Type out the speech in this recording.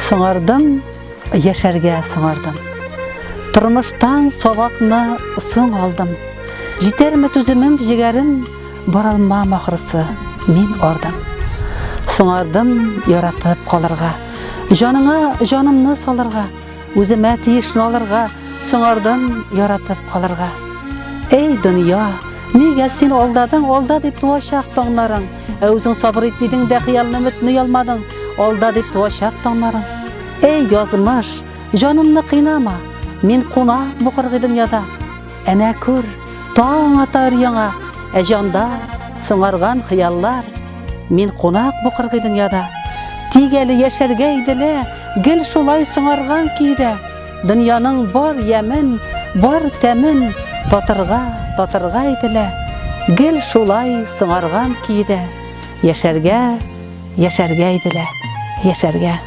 Соңардым, яшәргә соңардым. Тормыштан сабакны соң алдым. Җитәрме түземем, җигәрем, баралмам ахрысы, мин ардым. Соңардым яратып калырга, җаныңа җанымны салырга, үземә тиешне алырга, соңардым яратып калырга. Эй дөнья, нигә син алдадың, алда дип туачак таңнарың, үзең сабыр итмидең дә хыялны өметне ялмадың, алда дип туачак таңнарың. Эй язмыш, җанымны кыйнама, мин кунак бу кыргы дөньяда. Әнә күр, таң атар яңа, җанда соңарган хыяллар, мин кунак бу кыргы дөньяда. Тигәле яшәргә иделә, гел шулай соңарган кийдә. Дөньяның бар ямен, бар тәмен татырга иделә, гел шулай соңарган кийдә. Яшәргә иделә, яшәргә.